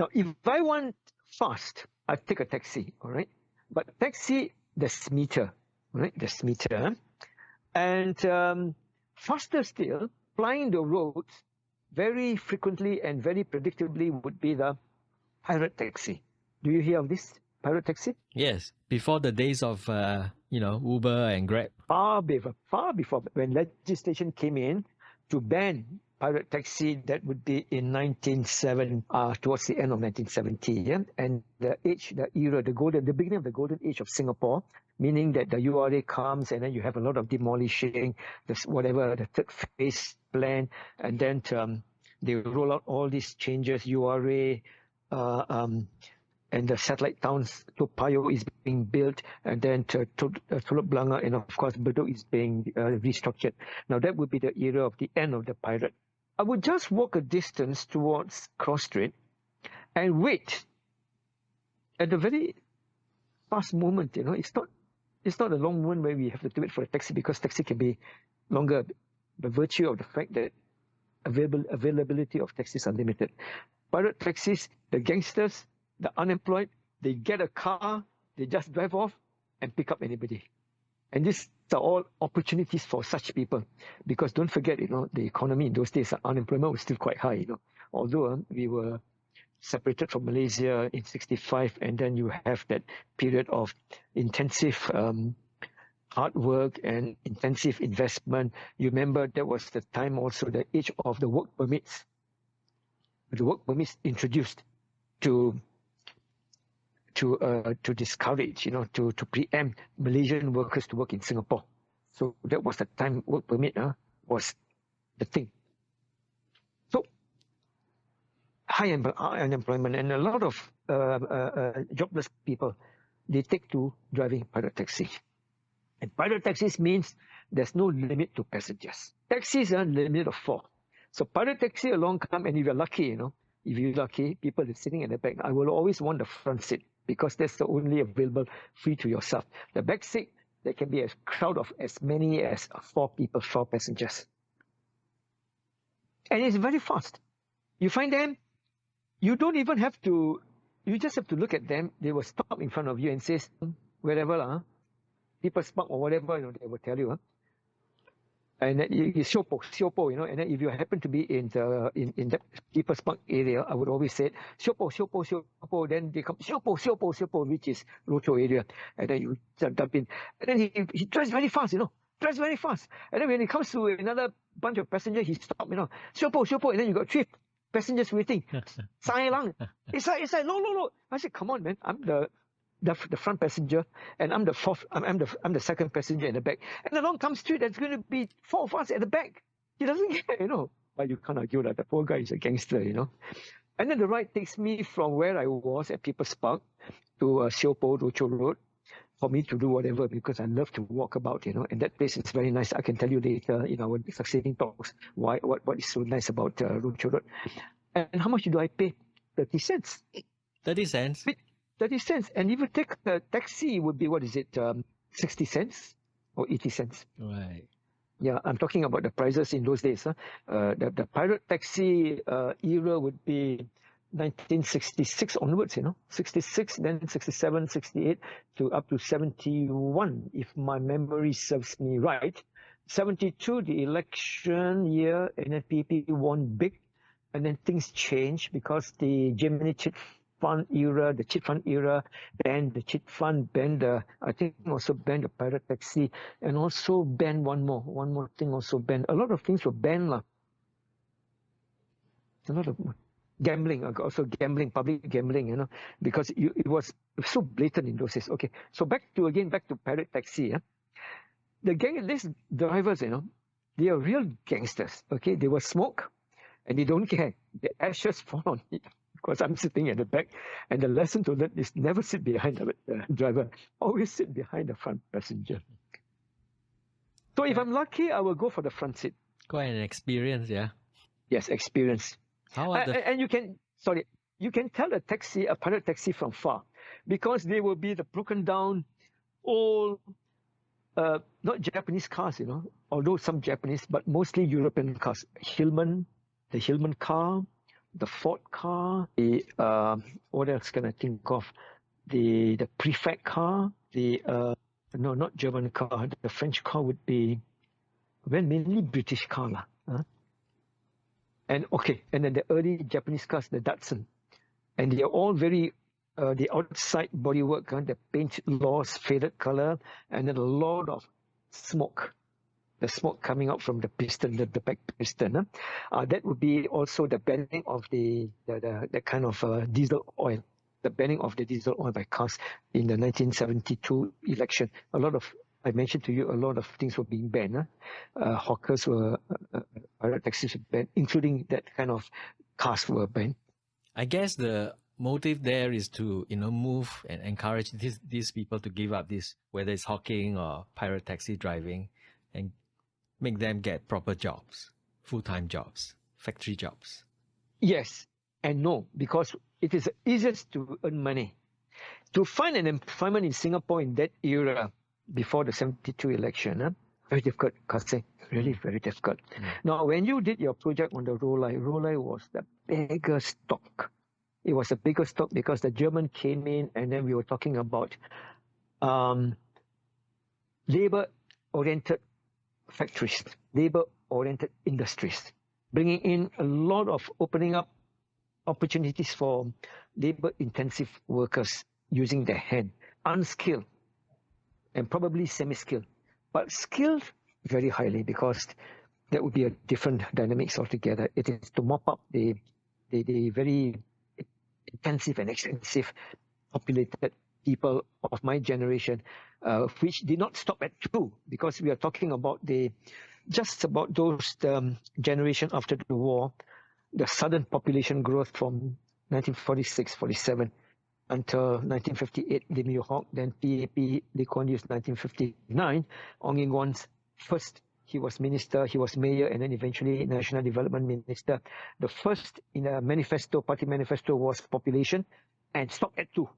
Now, if I want fast, I take a taxi, all right? But taxi, there's meter, right? There's meter. And faster still, flying the roads very frequently and very predictably would be the pirate taxi. Do you hear of this pirate taxi? Yes, before the days of Uber and Grab. Far before when legislation came in to ban pirate taxi, that would be in 1970, towards the end of 1970, yeah? And the beginning of the golden age of Singapore, meaning that the URA comes and then you have a lot of demolishing, the third phase plan, and then they roll out all these changes, URA, and the satellite towns, Toa Payoh is being built, and then Teluk Blangah, and of course Bedok is being restructured. Now that would be the era of the end of the pirate. I would just walk a distance towards Cross Street and wait at the very fast moment. It's not a long one where we have to wait for a taxi, because taxi can be longer by virtue of the fact that availability of taxis are limited. Pirate taxis, the gangsters, the unemployed, they get a car, they just drive off and pick up anybody. And these are all opportunities for such people, because don't forget, the economy in those days, unemployment was still quite high. Although we were separated from Malaysia in 1965, and then you have that period of intensive hard work and intensive investment. You remember that was the time also, the age of the work permits. The work permits introduced to discourage, to preempt Malaysian workers to work in Singapore. So that was the time work permit was the thing. So high unemployment and a lot of jobless people, they take to driving pirate taxi. And pirate taxis means there's no limit to passengers. Taxis are limit of 4. So pirate taxi along come, and if you're lucky, people are sitting at the back. I will always want the front seat, because that's the only available free to yourself. The back seat, there can be a crowd of as many as 4 passengers. And it's very fast. You find them, you don't even have to, you just have to look at them. They will stop in front of you and says, wherever, People's Park or whatever, they will tell you. And then you Siopo, and then if you happen to be in that People's Park area, I would always say, Siopo, then they come, Siopo, which is Rochor area, and then you jump in. And then he drives very fast, drives very fast. And then when he comes to another bunch of passengers, he stops, Siopo, and then you got 3 passengers waiting. Sai lang. It's like, no. I said, come on, man, I'm the front passenger, and I'm the second passenger in the back. And along comes street, there's going to be 4 of us at the back. He doesn't care, But you can't argue that the poor guy is a gangster, And then the ride takes me from where I was at People's Park to Siopo, Rochor Road, for me to do whatever, because I love to walk about, And that place is very nice. I can tell you later in our succeeding talks what is so nice about Rochor Road. And how much do I pay? 30 cents. 30 cents? 30 cents. And if you take a taxi, it would be, 60 cents or 80 cents? Right. Yeah, I'm talking about the prices in those days. The pirate taxi era would be 1966 onwards, 66, then 67, 68, to up to 71, if my memory serves me right. 72, the election year, NNPP won big, and then things changed because the Gemini Chit Fund era, the Chit Fund era, banned the Chit Fund, I think also banned the pirate taxi, and also banned one more thing also banned. A lot of things were banned. A lot of gambling, also gambling, public gambling, because it was so blatant in those days. Okay, so back to pirate taxi. These drivers, they are real gangsters. Okay, they will smoke, and they don't care. The ashes fall on it. Because I'm sitting at the back, and the lesson to learn is never sit behind the driver. Always sit behind the front passenger. So if I'm lucky, I will go for the front seat. Quite an experience, yeah. Yes, experience. And you can tell a pirate taxi from far, because they will be the broken down, old, not Japanese cars, although some Japanese, but mostly European cars. The Hillman car, the Ford car, the what else can I think of? The prefect car, the no, not German car. The French car would be, well, mainly British car lah. And then the early Japanese cars, the Datsun, and they are all very the outside bodywork, the paint lost faded color, and then a lot of smoke. The smoke coming out from the piston, the back piston. That would be also the banning of the kind of diesel oil, the banning of the diesel oil by cars in the 1972 election. I mentioned to you, a lot of things were being banned. Hawkers were, pirate taxis were banned, including that kind of cars were banned. I guess the motive there is to move and encourage these people to give up this, whether it's hawking or pirate taxi driving, and make them get proper jobs, full-time jobs, factory jobs. Yes and no, because it is the easiest to earn money. To find an employment in Singapore in that era, before the 72 election, very difficult, Kaseng, really very difficult. Now, when you did your project on the Rollei was the biggest stock. It was a bigger stock because the German came in, and then we were talking about labor-oriented factories, labor-oriented industries, bringing in a lot of opening up opportunities for labor-intensive workers using their hand, unskilled and probably semi-skilled, but skilled very highly, because that would be a different dynamics altogether. It is to mop up the very intensive and extensive populated people of my generation, which did not stop at 2, because we are talking about just about those generation after the war, the sudden population growth from 1946-47 until 1958, Lim Yew Hock, then PAP, Lee Kuan Yew's 1959, Ong Eng Guan's first, he was minister, he was mayor, and then eventually national development minister. The first in a manifesto, party manifesto, was population, and stopped at 2.